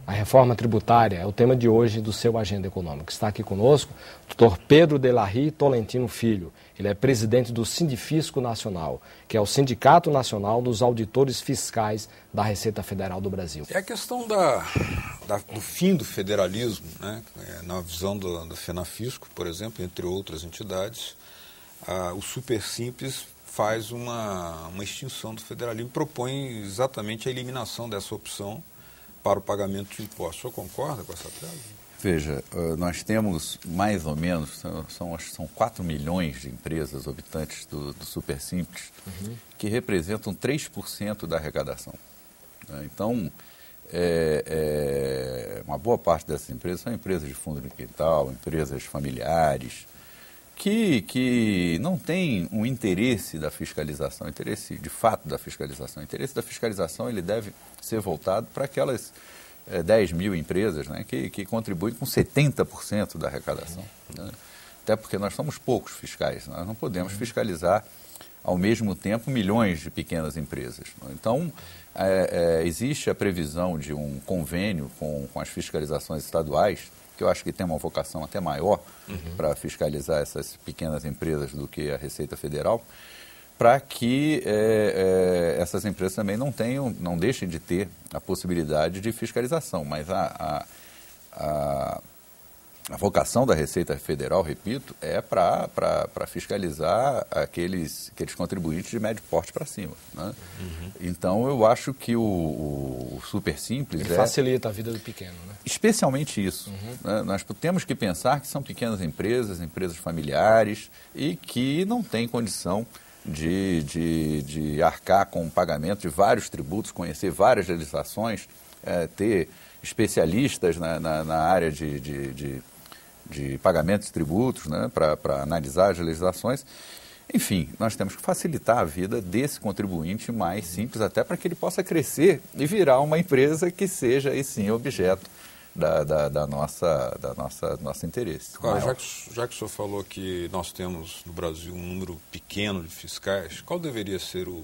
A reforma tributária é o tema de hoje do seu Agenda Econômica. Está aqui conosco o Dr. Pedro Delarry Tolentino Filho. Ele é presidente do Sindifisco Nacional, que é o Sindicato Nacional dos Auditores Fiscais da Receita Federal do Brasil. É a questão do fim do federalismo, né? Na visão do FENAFISCO, por exemplo, entre outras entidades, o Super Simples faz uma extinção do federalismo, propõe exatamente a eliminação dessa opção para o pagamento de impostos. O senhor concorda com essa tese? Veja, nós temos mais ou menos, são 4 milhões de empresas habitantes do Super Simples, que representam 3% da arrecadação. Então, uma boa parte dessas empresas são empresas de fundo de quintal, empresas familiares, que não têm um interesse da fiscalização, interesse de fato da fiscalização. O interesse da fiscalização ele deve ser voltado para aquelas 10 mil empresas, né, que contribuem com 70% da arrecadação. Né? Até porque nós somos poucos fiscais, nós não podemos fiscalizar ao mesmo tempo milhões de pequenas empresas. Então, existe a previsão de um convênio com as fiscalizações estaduais, que eu acho que tem uma vocação até maior para fiscalizar essas pequenas empresas do que a Receita Federal, para que essas empresas também não deixem de ter a possibilidade de fiscalização. Mas a vocação da Receita Federal, repito, é para fiscalizar aqueles contribuintes de médio porte para cima. Né? Então, eu acho que o Super Simples ele facilita a vida do pequeno, né? Especialmente isso. Né? Nós temos que pensar que são pequenas empresas, empresas familiares, e que não têm condição de arcar com o pagamento de vários tributos, conhecer várias legislações, ter especialistas na área de pagamento de tributos, né, para analisar as legislações. Enfim, nós temos que facilitar a vida desse contribuinte mais simples, até para que ele possa crescer e virar uma empresa que seja, aí sim, objeto do nosso interesse. Agora, já que o senhor falou que nós temos no Brasil um número pequeno de fiscais, qual deveria ser o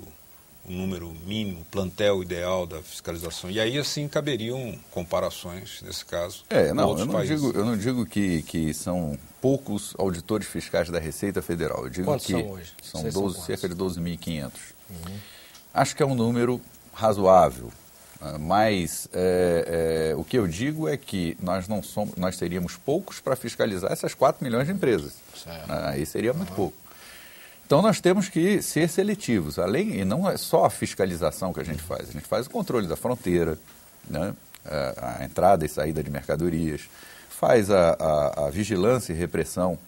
número mínimo, o plantel ideal da fiscalização? E aí, assim, caberiam comparações, nesse caso, com outros países. Eu não digo que são poucos auditores fiscais da Receita Federal. Eu digo quantos que são hoje? São cerca de 12.500. Acho que é um número razoável. Mas o que eu digo é que nós teríamos poucos para fiscalizar essas 4 milhões de empresas. Aí seria muito pouco. Então nós temos que ser seletivos. E não é só a fiscalização que a gente faz o controle da fronteira, né? A entrada e saída de mercadorias, faz a vigilância e repressão,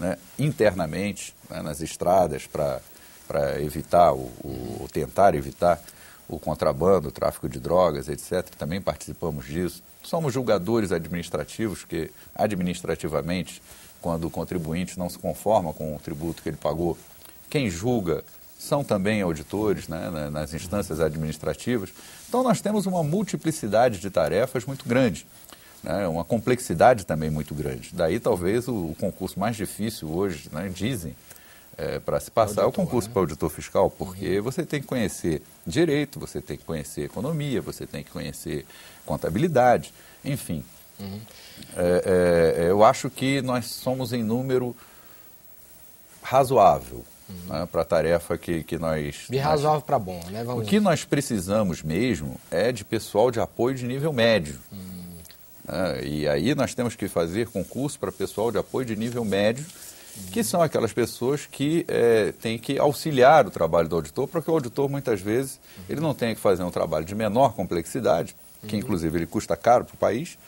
né, internamente, né, nas estradas para evitar ou tentar evitar o contrabando, o tráfico de drogas, etc. Também participamos disso. Somos julgadores administrativos, que administrativamente, quando o contribuinte não se conforma com o tributo que ele pagou, quem julga são também auditores, né, nas instâncias administrativas. Então nós temos uma multiplicidade de tarefas muito grande, né, uma complexidade também muito grande. Daí talvez o concurso mais difícil hoje, né, dizem, para se passar é o concurso para auditor fiscal, porque você tem que conhecer direito, você tem que conhecer economia, você tem que conhecer contabilidade, enfim. Eu acho que nós somos em número razoável, né, para a tarefa que nós... De razoável para bom, né? O que nós precisamos mesmo é de pessoal de apoio de nível médio. E aí nós temos que fazer concurso para pessoal de apoio de nível médio, que são aquelas pessoas que têm que auxiliar o trabalho do auditor, porque o auditor, muitas vezes, ele não tem que fazer um trabalho de menor complexidade, que inclusive ele custa caro para o país.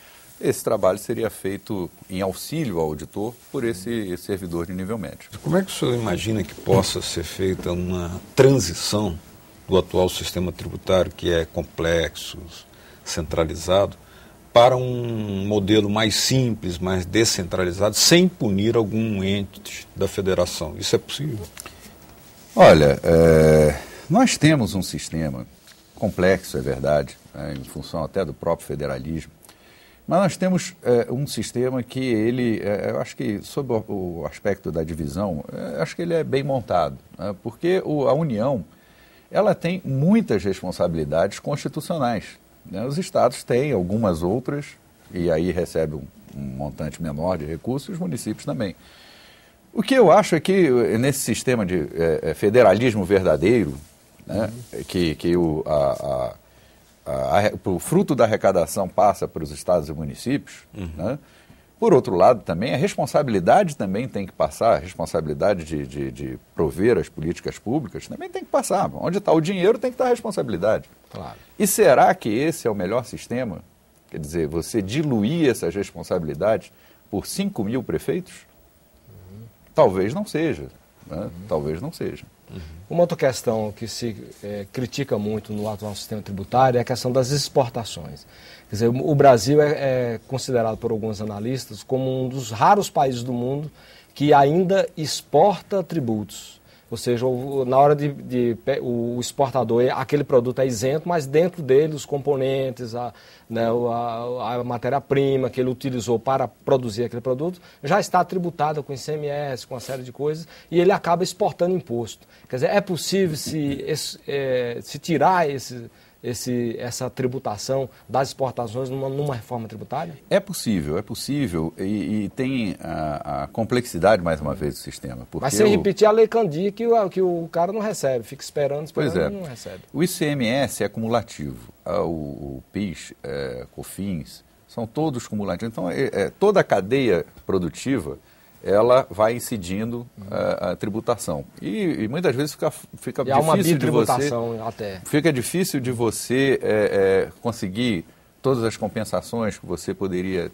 Esse trabalho seria feito em auxílio ao auditor por esse servidor de nível médio. Como é que o senhor imagina que possa ser feita uma transição do atual sistema tributário, que é complexo, centralizado, para um modelo mais simples, mais descentralizado, sem punir algum ente da federação? Isso é possível? Olha, nós temos um sistema complexo, é verdade, em função até do próprio federalismo, mas nós temos um sistema que eu acho que, sob o aspecto da divisão, acho que ele é bem montado, né, porque a União, ela tem muitas responsabilidades constitucionais. né? Os estados têm algumas outras, e aí recebem um montante menor de recursos, os municípios também. O que eu acho é que nesse sistema de federalismo verdadeiro, né, o fruto da arrecadação passa para os estados e municípios, né? Por outro lado, também, a responsabilidade também tem que passar, a responsabilidade de prover as políticas públicas também tem que passar. Onde está o dinheiro tem que estar a responsabilidade. Claro. E será que esse é o melhor sistema? Quer dizer, você diluir essas responsabilidades por 5 mil prefeitos? Talvez não seja. Né? Talvez não seja. Uma outra questão que se critica muito no atual sistema tributário é a questão das exportações. Quer dizer, o Brasil é considerado por alguns analistas como um dos raros países do mundo que ainda exporta tributos. Ou seja, na hora o exportador, aquele produto é isento, mas dentro dele os componentes, a matéria-prima que ele utilizou para produzir aquele produto, já está tributada com ICMS, com uma série de coisas, e ele acaba exportando imposto. Quer dizer, é possível se tirar essa tributação das exportações numa reforma tributária? É possível, e tem a complexidade, mais uma vez, do sistema. Mas sem repetir a Lei Candir, que o cara não recebe, fica esperando e não recebe. O ICMS é cumulativo, o PIS, COFINS, são todos cumulativos. Então, toda a cadeia produtiva, ela vai incidindo a tributação. E muitas vezes fica difícil de você... até. Fica difícil de você conseguir todas as compensações que você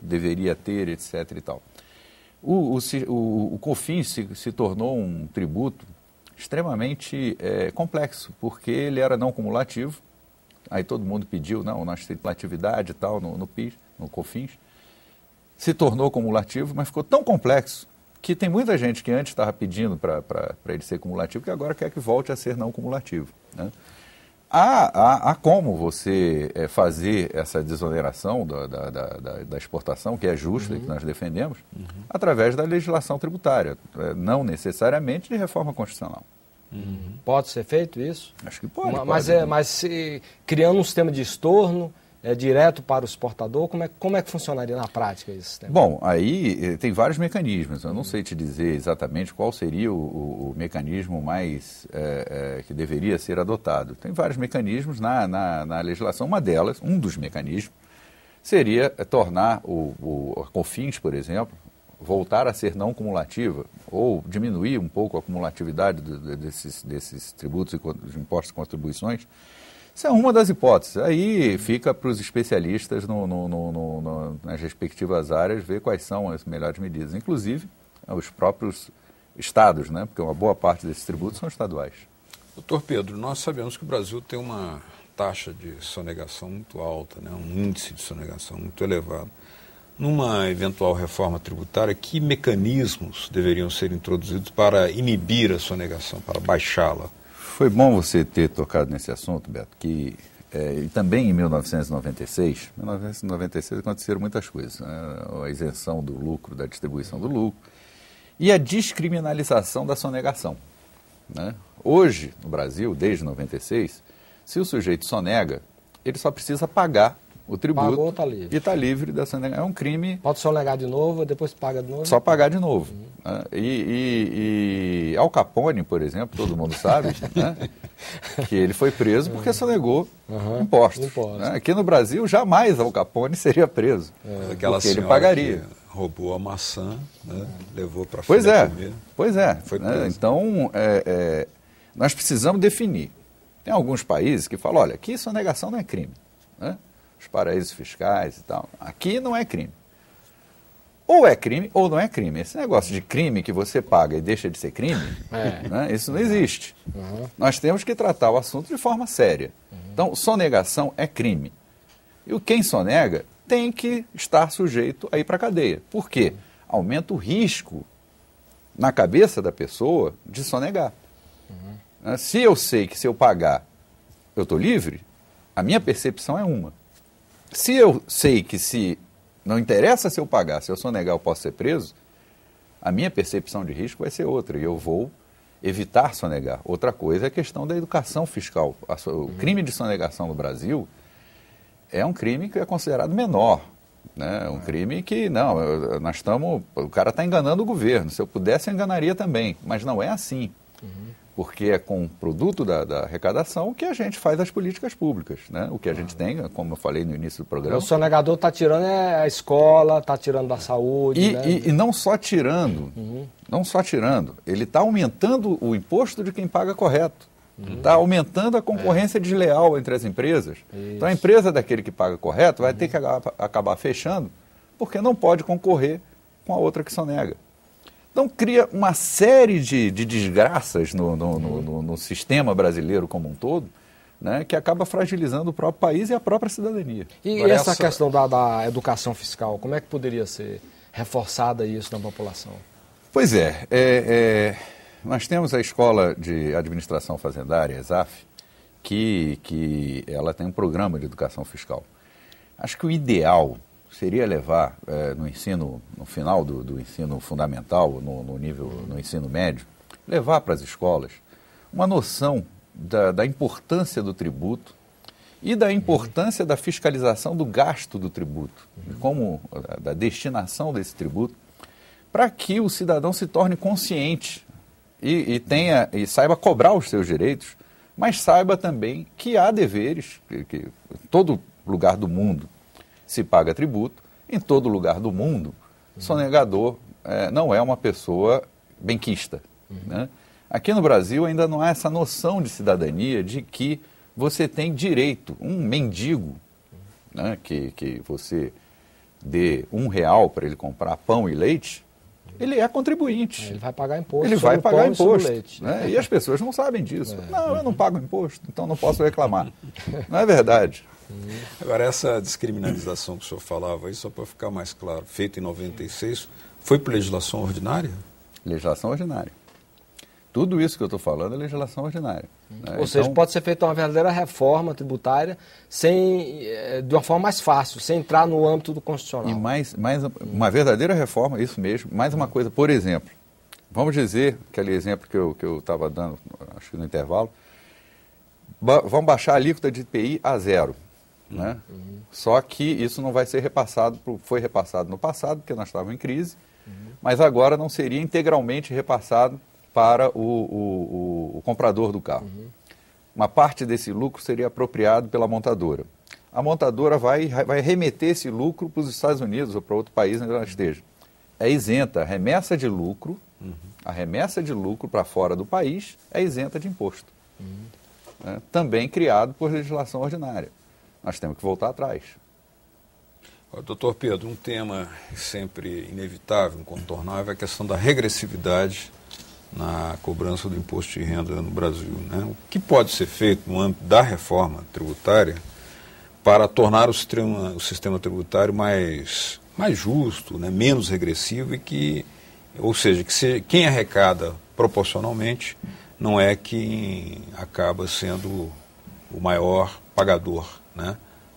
deveria ter, etc. e tal. O COFINS se tornou um tributo extremamente complexo, porque ele era não cumulativo. Aí todo mundo pediu, nós temos atividade e tal no PIS, no COFINS. Se tornou cumulativo, mas ficou tão complexo que tem muita gente que antes estava pedindo para ele ser cumulativo, que agora quer que volte a ser não cumulativo. Né? Há como você fazer essa desoneração da exportação, que é justa e que nós defendemos, através da legislação tributária, não necessariamente de reforma constitucional. Pode ser feito isso? Acho que pode. Mas criando um sistema de estorno, direto para o exportador, como é que funcionaria na prática esse sistema? Bom, aí tem vários mecanismos. Eu não sei te dizer exatamente qual seria o mecanismo mais que deveria ser adotado. Tem vários mecanismos na legislação. Um dos mecanismos seria tornar a COFINS, por exemplo, voltar a ser não cumulativa ou diminuir um pouco a cumulatividade desses tributos e dos impostos e contribuições. Isso é uma das hipóteses. Aí fica para os especialistas nas respectivas áreas ver quais são as melhores medidas. Inclusive, os próprios estados, né? Porque uma boa parte desses tributos são estaduais. Doutor Pedro, nós sabemos que o Brasil tem uma taxa de sonegação muito alta, né? Um índice de sonegação muito elevado. Numa eventual reforma tributária, que mecanismos deveriam ser introduzidos para inibir a sonegação, para baixá-la? Foi bom você ter tocado nesse assunto, Beto, que também em 1996 aconteceram muitas coisas. Né? A isenção do lucro, da distribuição do lucro e a descriminalização da sonegação. Né? Hoje, no Brasil, desde 96, se o sujeito sonega, ele só precisa pagar o tributo. Pagou, tá livre. E está livre da sonegação. É um crime... Pode sonegar de novo, depois paga de novo? Só pagar de novo. Né? E Al Capone, por exemplo, todo mundo sabe, né? Que ele foi preso porque sonegou impostos. Né? Aqui no Brasil, jamais Al Capone seria preso, porque ele pagaria. Roubou a maçã, né? Levou para filha comer. Pois é. Foi preso. Então, nós precisamos definir. Tem alguns países que falam, olha, aqui sonegação não é crime. Né? Os paraísos fiscais e tal. Aqui não é crime. Ou é crime ou não é crime. Esse negócio de crime que você paga e deixa de ser crime, né, isso não existe. Nós temos que tratar o assunto de forma séria. Então, sonegação é crime. E quem sonega tem que estar sujeito a ir para a cadeia. Por quê? Aumenta o risco na cabeça da pessoa de sonegar. Se eu sei que se eu pagar eu estou livre, a minha percepção é uma. Se eu sei que se não interessa se eu pagar, se eu sonegar eu posso ser preso, a minha percepção de risco vai ser outra e eu vou evitar sonegar. Outra coisa é a questão da educação fiscal. O crime de sonegação no Brasil é um crime que é considerado menor. Né? Um crime que, o cara está enganando o governo. Se eu pudesse, eu enganaria também. Mas não é assim. Porque é com o produto da arrecadação que a gente faz as políticas públicas. Né? O que a gente tem, como eu falei no início do programa... O sonegador está tirando a escola, está tirando da saúde... E não só tirando, ele está aumentando o imposto de quem paga correto. Está aumentando a concorrência desleal entre as empresas. Isso. Então a empresa daquele que paga correto vai ter que acabar fechando, porque não pode concorrer com a outra que sonega. Então cria uma série de desgraças no sistema brasileiro como um todo, né, que acaba fragilizando o próprio país e a própria cidadania. E essa questão da educação fiscal, como é que poderia ser reforçada isso na população? Pois nós temos a Escola de Administração Fazendária, ESAF, que ela tem um programa de educação fiscal. Acho que o ideal seria levar no final do ensino fundamental, no ensino médio, levar para as escolas uma noção da importância do tributo e da importância da fiscalização do gasto do tributo, da destinação desse tributo, para que o cidadão se torne consciente e saiba cobrar os seus direitos, mas saiba também que há deveres, que em todo lugar do mundo se paga tributo, em todo lugar do mundo, sonegador não é uma pessoa benquista. Né? Aqui no Brasil ainda não há essa noção de cidadania de que você tem direito, um mendigo, né, que você dê R$1 para ele comprar pão e leite, ele é contribuinte. Ele vai pagar imposto. Ele vai pagar imposto. Leite. Né? E as pessoas não sabem disso. Não, eu não pago imposto, então não posso reclamar. Não é verdade. Agora, essa descriminalização que o senhor falava aí, só para ficar mais claro, feita em 96, foi por legislação ordinária? Legislação ordinária. Tudo isso que eu estou falando é legislação ordinária. Né? Ou seja, pode ser feita uma verdadeira reforma tributária de uma forma mais fácil, sem entrar no âmbito do constitucional. E mais uma verdadeira reforma, isso mesmo. Mais uma coisa, por exemplo, vamos dizer, aquele exemplo que eu estava dando, acho que no intervalo, vamos baixar a alíquota de IPI a 0. Né? Só que isso não vai ser repassado, foi repassado no passado, porque nós estávamos em crise, mas agora não seria integralmente repassado para o comprador do carro. Uma parte desse lucro seria apropriado pela montadora. A montadora vai remeter esse lucro para os Estados Unidos ou para outro país onde ela esteja. É isenta a remessa de lucro, a remessa de lucro para fora do país é isenta de imposto. Também criado por legislação ordinária. Nós temos que voltar atrás. Doutor Pedro, um tema sempre inevitável, incontornável, é a questão da regressividade na cobrança do imposto de renda no Brasil. Né? O que pode ser feito no âmbito da reforma tributária para tornar o sistema tributário mais justo, né? Menos regressivo ou seja, quem arrecada proporcionalmente não é quem acaba sendo o maior pagador, né?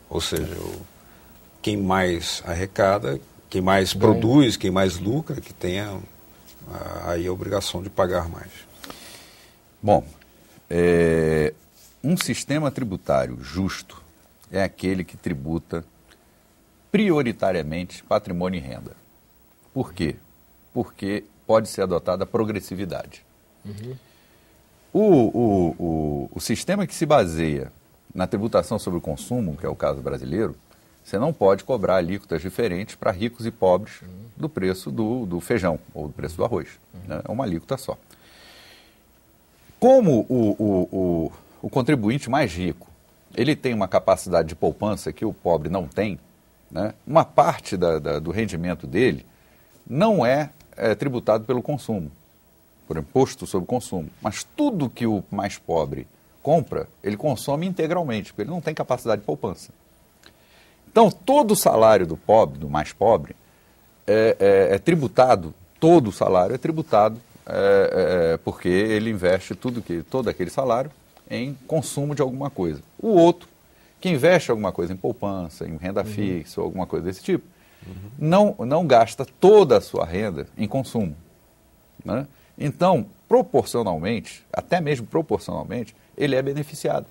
Ou seja, quem mais arrecada, quem mais produz, quem mais lucra, que tenha aí a obrigação de pagar mais. Bom, um sistema tributário justo é aquele que tributa prioritariamente patrimônio e renda. Por quê? Porque pode ser adotada a progressividade. O sistema que se baseia na tributação sobre o consumo, que é o caso brasileiro, você não pode cobrar alíquotas diferentes para ricos e pobres do preço do feijão ou do preço do arroz. Né? É uma alíquota só. Como o contribuinte mais rico ele tem uma capacidade de poupança que o pobre não tem, né? Uma parte do rendimento dele não é tributado pelo consumo, por imposto sobre o consumo. Mas tudo que o mais pobre compra, ele consome integralmente, porque ele não tem capacidade de poupança. Então, todo o salário do pobre, do mais pobre, é tributado, todo o salário é tributado, porque ele investe todo aquele salário em consumo de alguma coisa. O outro, que investe alguma coisa em poupança, em renda fixa, ou alguma coisa desse tipo, não gasta toda a sua renda em consumo. Né? Então, proporcionalmente, até mesmo proporcionalmente, ele é beneficiado.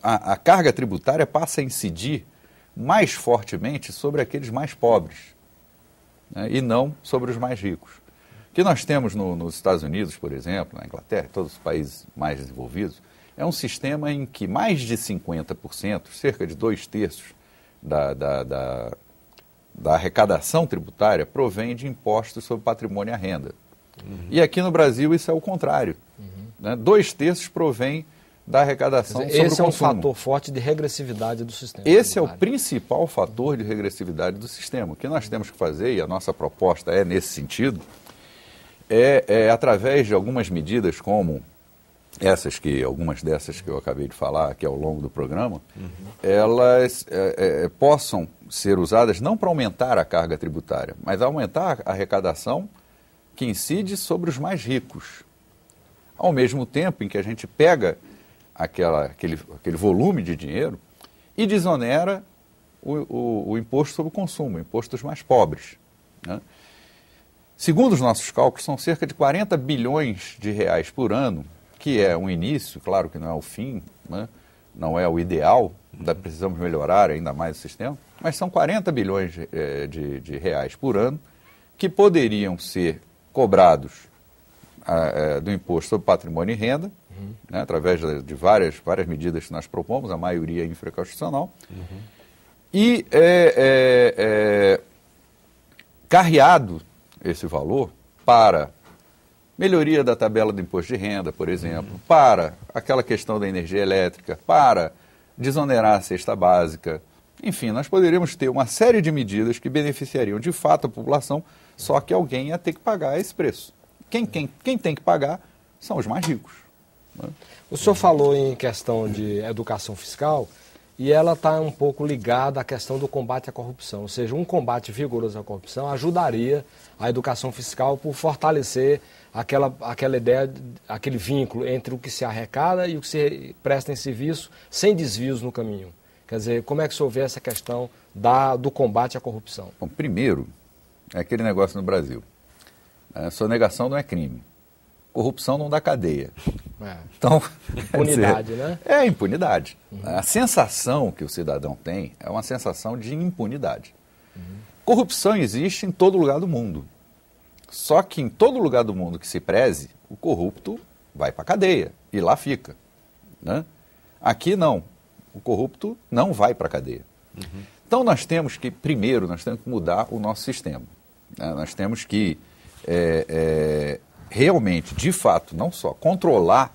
A carga tributária passa a incidir mais fortemente sobre aqueles mais pobres, né, e não sobre os mais ricos. O que nós temos nos Estados Unidos, por exemplo, na Inglaterra, todos os países mais desenvolvidos, é um sistema em que mais de 50%, cerca de 2/3 da arrecadação tributária provém de impostos sobre patrimônio e a renda. E aqui no Brasil isso é o contrário. Né? 2/3 provém da arrecadação sobre o consumo. Esse é um fator forte de regressividade do sistema. Esse é o principal fator de regressividade do sistema. O que nós temos que fazer, e a nossa proposta é nesse sentido, é através de algumas medidas como algumas dessas que eu acabei de falar aqui ao longo do programa, elas possam ser usadas não para aumentar a carga tributária, mas aumentar a arrecadação que incide sobre os mais ricos. Ao mesmo tempo em que a gente pega aquele volume de dinheiro e desonera o imposto sobre o consumo, o imposto dos mais pobres. Né? Segundo os nossos cálculos, são cerca de 40 bilhões de reais por ano, que é um início, claro que não é o fim, né? Não é o ideal, ainda precisamos melhorar ainda mais o sistema, mas são 40 bilhões de reais por ano que poderiam ser cobrados do imposto sobre patrimônio e renda, né, através de várias medidas que nós propomos, a maioria infraconstitucional, e carreado esse valor para melhoria da tabela do imposto de renda, por exemplo, para aquela questão da energia elétrica, para desonerar a cesta básica. Enfim, nós poderíamos ter uma série de medidas que beneficiariam de fato a população, só que alguém ia ter que pagar esse preço. Quem tem que pagar são os mais ricos. Né? O senhor falou em questão de educação fiscal e ela está um pouco ligada à questão do combate à corrupção. Ou seja, um combate vigoroso à corrupção ajudaria a educação fiscal por fortalecer aquela ideia, aquele vínculo entre o que se arrecada e o que se presta em serviço sem desvios no caminho. Quer dizer, como é que o senhor vê essa questão do combate à corrupção? Bom, primeiro, é aquele negócio no Brasil. Sonegação não é crime. Corrupção não dá cadeia. Então, impunidade, né? É impunidade. A sensação que o cidadão tem é uma sensação de impunidade. Corrupção existe em todo lugar do mundo. Só que em todo lugar do mundo que se preze, o corrupto vai para a cadeia e lá fica. Né? Aqui não. O corrupto não vai para a cadeia. Então nós temos que, primeiro, mudar o nosso sistema. Né? Nós temos que realmente, de fato, não só controlar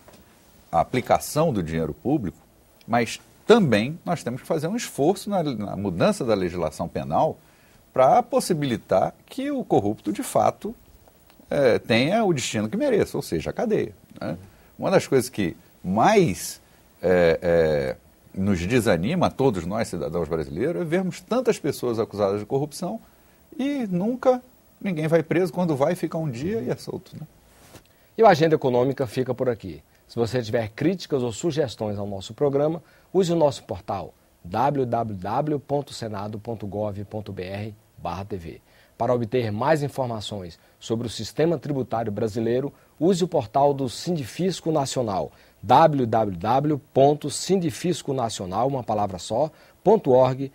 a aplicação do dinheiro público, mas também nós temos que fazer um esforço na mudança da legislação penal para possibilitar que o corrupto, de fato, tenha o destino que mereça, ou seja, a cadeia. Né? Uma das coisas que mais nos desanima, a todos nós, cidadãos brasileiros, é vermos tantas pessoas acusadas de corrupção e nunca ninguém vai preso. Quando vai, fica um dia e é solto. Né? E a Agenda Econômica fica por aqui. Se você tiver críticas ou sugestões ao nosso programa, use o nosso portal www.senado.gov.br/TV. Para obter mais informações sobre o sistema tributário brasileiro, use o portal do Sindifisco Nacional, www.sindifisconacional, uma palavra só, .org.br.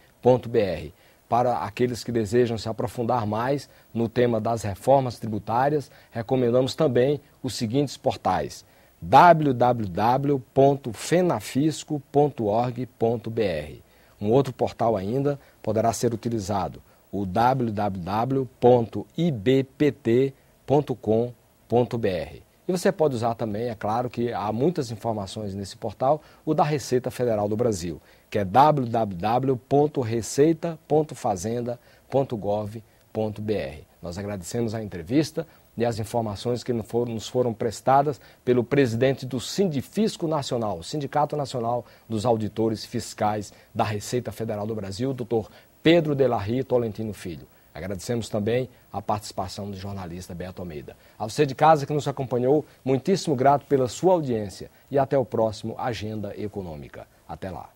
Para aqueles que desejam se aprofundar mais no tema das reformas tributárias, recomendamos também os seguintes portais: www.fenafisco.org.br. Um outro portal ainda poderá ser utilizado, o www.ibpt.com.br. E você pode usar também, é claro que há muitas informações nesse portal, o da Receita Federal do Brasil, que é www.receita.fazenda.gov.br. Nós agradecemos a entrevista e as informações que nos foram prestadas pelo presidente do Sindifisco Nacional, Sindicato Nacional dos Auditores Fiscais da Receita Federal do Brasil, Dr. Pedro Delarry Tolentino Filho. Agradecemos também a participação do jornalista Beto Almeida. A você de casa que nos acompanhou, muitíssimo grato pela sua audiência e até o próximo Agenda Econômica. Até lá.